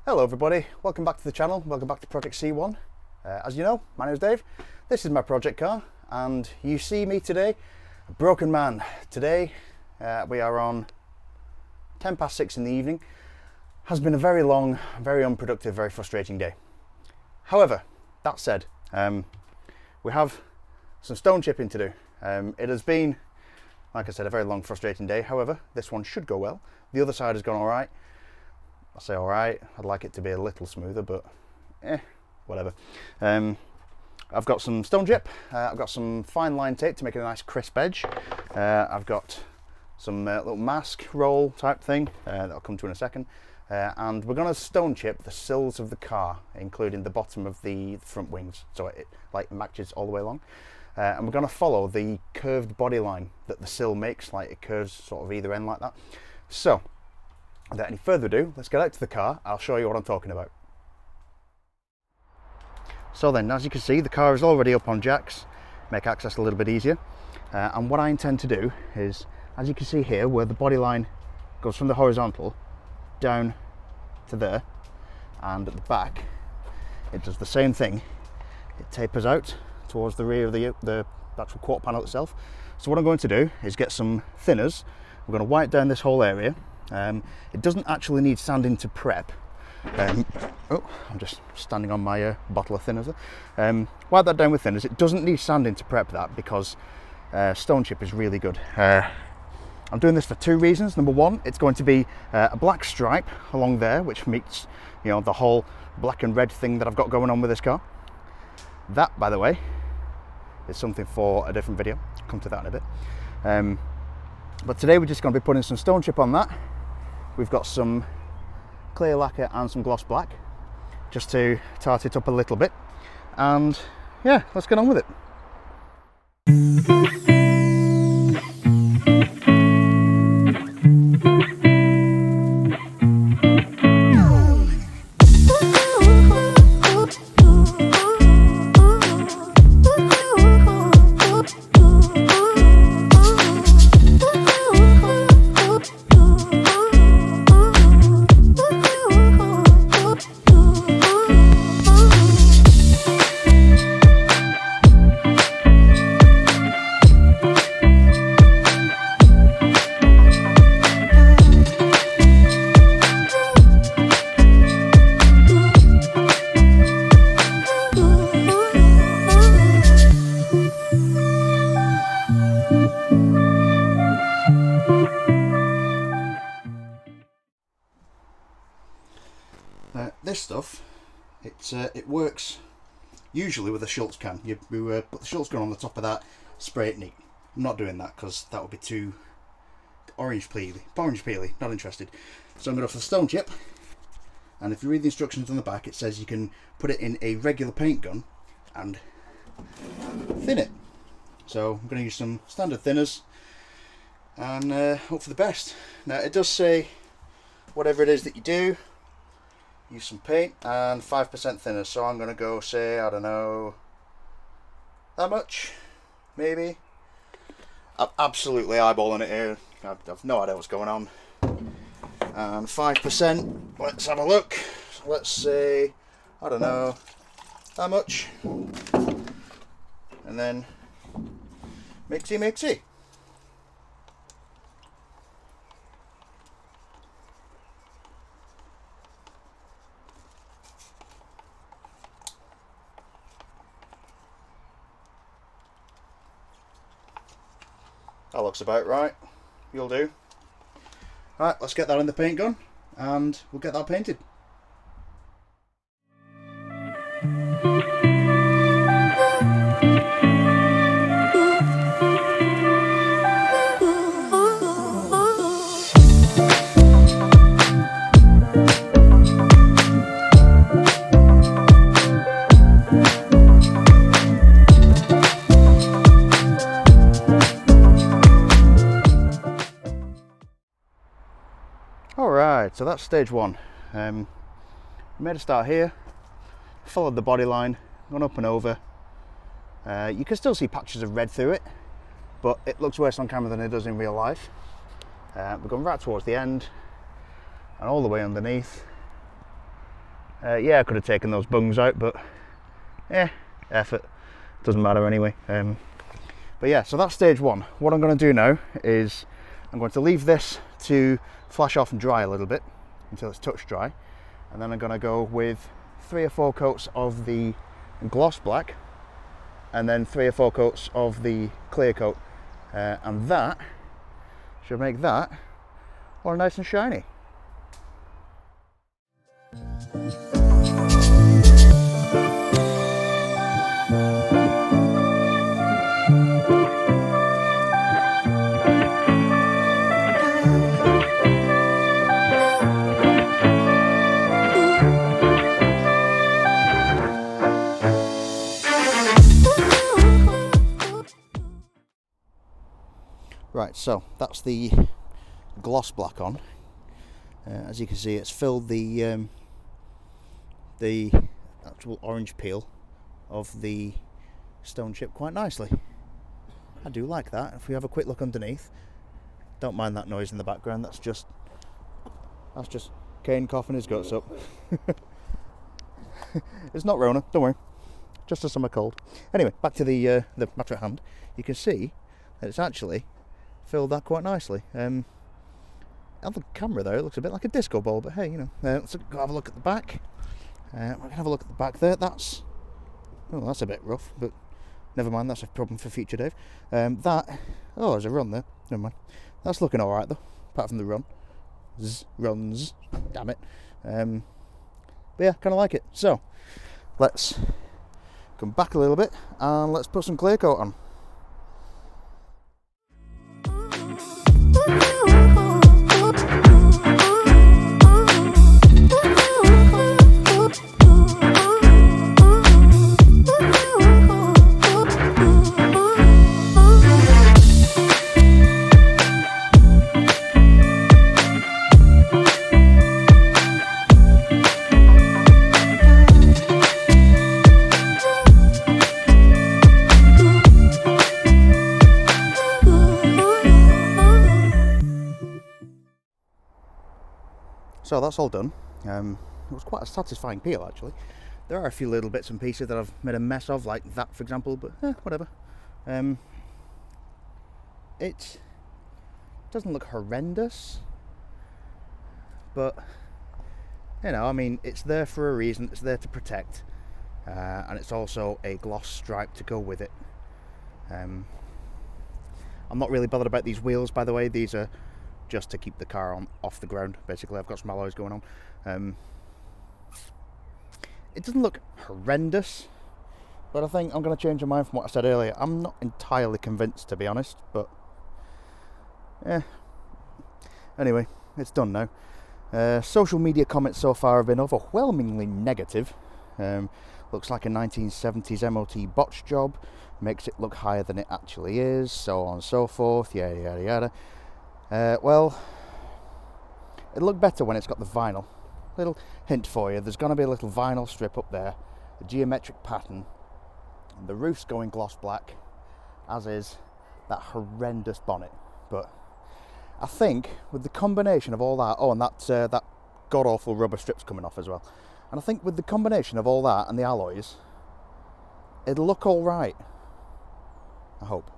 Hello everybody, welcome back to the channel, welcome back to Project C1. As you know, my name is Dave, this is my project car, and you see me today, a broken man. Today we are on 6:10 in the evening. Has been a very long, very unproductive, very frustrating day. However, that said, we have some stone chipping to do. It has been, like I said, a very long, frustrating day. However, this one should go well. The other side has gone alright. I say alright, I'd like it to be a little smoother, but whatever. I've got some stone chip, I've got some fine line tape to make it a nice crisp edge. I've got some little mask roll type thing that I'll come to in a second. And we're going to stone chip the sills of the car, including the bottom of the front wings, so it like matches all the way along. And we're going to follow the curved body line that the sill makes, like it curves sort of either end like that. So, without any further ado, let's get out to the car. I'll show you what I'm talking about. So then, as you can see, the car is already up on jacks, make access a little bit easier. And what I intend to do is, as you can see here, where the body line goes from the horizontal down to there, and at the back, it does the same thing. It tapers out towards the rear of the actual quarter panel itself. So what I'm going to do is get some thinners. We're going to wipe down this whole area. It doesn't actually need sanding to prep. Oh, I'm just standing on my bottle of thinners there. Wipe that down with thinners. It doesn't need sanding to prep that because stone chip is really good. I'm doing this for two reasons. Number one, it's going to be a black stripe along there, which meets, you know, the whole black and red thing that I've got going on with this car. That, by the way, is something for a different video. I'll come to that in a bit. But today we're just going to be putting some stone chip on that. We've got some clear lacquer and some gloss black, just to tart it up a little bit. And yeah, let's get on with it. This stuff, it works usually with a Schultz can. You put the Schultz gun on the top of that, spray it neat. I'm not doing that because that would be too orange peely, not interested. So I'm going to go for the stone chip, and if you read the instructions on the back, it says you can put it in a regular paint gun and thin it. So I'm going to use some standard thinners and hope for the best. Now it does say whatever it is that you do, use some paint and 5% thinner, so I'm going to go, say, I don't know, that much, maybe. I'm absolutely eyeballing it here. I've no idea what's going on. And 5%, let's have a look. Let's say, I don't know, that much. And then mixy. That looks about right. You'll do. Right, let's get that in the paint gun and we'll get that painted. Alright, so that's stage one. Made a start here, followed the body line, gone up and over. You can still see patches of red through it, but it looks worse on camera than it does in real life. We're going right towards the end and all the way underneath. Yeah, I could have taken those bungs out, but effort, doesn't matter anyway. But yeah, so that's stage one. What I'm going to do now is I'm going to leave this to flash off and dry a little bit until it's touch dry, and then I'm going to go with 3 or 4 coats of the gloss black and then 3 or 4 coats of the clear coat, and that should make that all nice and shiny. Right, so that's the gloss black on. As you can see, it's filled the actual orange peel of the stone chip quite nicely. I do like that. If we have a quick look underneath, don't mind that noise in the background. That's just Kane coughing his guts up. It's not Rona, don't worry. Just a summer cold. Anyway, back to the matter at hand. You can see that it's actually filled that quite nicely. On the camera though, it looks a bit like a disco ball, but hey, you know. Let's go have a look at the back. We can have a look at the back there. That's a bit rough, but never mind. That's a problem for future Dave. There's a run there. Never mind. That's looking all right though, apart from the runs. Damn it. But yeah, kind of like it. So let's come back a little bit and let's put some clear coat on. So that's all done. It was quite a satisfying peel actually. There are a few little bits and pieces that I've made a mess of, like that for example, but whatever. It doesn't look horrendous, but you know, I mean, it's there for a reason. It's there to protect, and it's also a gloss stripe to go with it. I'm not really bothered about these wheels, by the way. These are just to keep the car off the ground. Basically, I've got some alloys going on. It doesn't look horrendous, but I think I'm going to change my mind from what I said earlier. I'm not entirely convinced, to be honest, but anyway, it's done now. Social media comments so far have been overwhelmingly negative. Looks like a 1970s MOT botch job, makes it look higher than it actually is, so on and so forth, yada yada yada. Well, it'll look better when it's got the vinyl. Little hint for you, there's going to be a little vinyl strip up there, a geometric pattern, and the roof's going gloss black, as is that horrendous bonnet. But I think with the combination of all that, and that god-awful rubber strip's coming off as well, and I think with the combination of all that and the alloys, it'll look all right. I hope.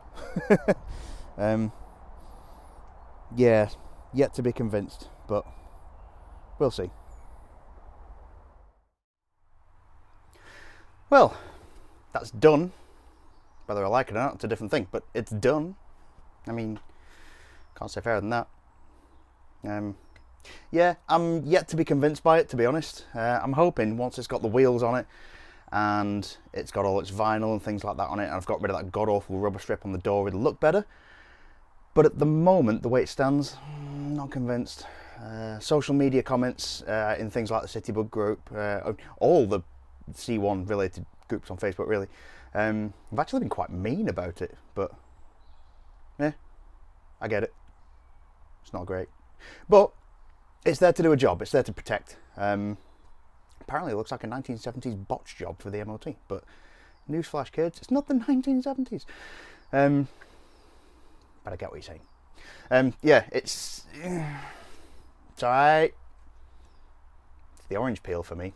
Yeah, yet to be convinced, but we'll see. Well, that's done. Whether I like it or not, it's a different thing, but it's done. I mean, can't say fairer than that. Yeah, I'm yet to be convinced by it, to be honest. I'm hoping once it's got the wheels on it and it's got all its vinyl and things like that on it, and I've got rid of that god-awful rubber strip on the door, it'll look better. But at the moment, the way it stands, not convinced. Social media comments in things like the Citybug group, all the C1 related groups on Facebook really, have actually been quite mean about it, but I get it. It's not great. But it's there to do a job, it's there to protect. Apparently it looks like a 1970s botch job for the MOT, but newsflash kids, it's not the 1970s. But I get what you're saying. Yeah, it's alright. It's the orange peel for me.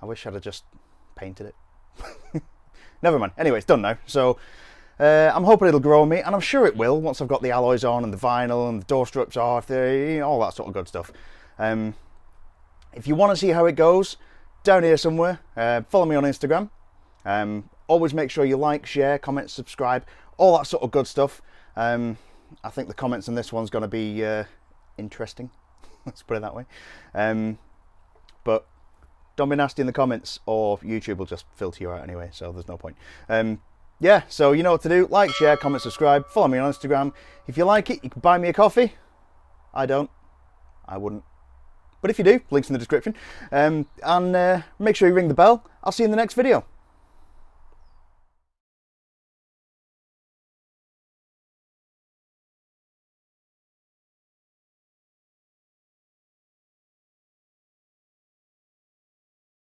I wish I'd have just painted it. Never mind. Anyway, it's done now. So I'm hoping it'll grow on me, and I'm sure it will once I've got the alloys on and the vinyl and the door strips off, all that sort of good stuff. If you want to see how it goes, down here somewhere, follow me on Instagram. Always make sure you like, share, comment, subscribe, all that sort of good stuff. I think the comments on this one's going to be interesting. Let's put it that way. But don't be nasty in the comments, or YouTube will just filter you out anyway, so there's no point. Yeah, so you know what to do. Like, share, comment, subscribe, follow me on Instagram. If you like it, you can buy me a coffee. I don't. I wouldn't. But if you do, links in the description. And make sure you ring the bell. I'll see you in the next video.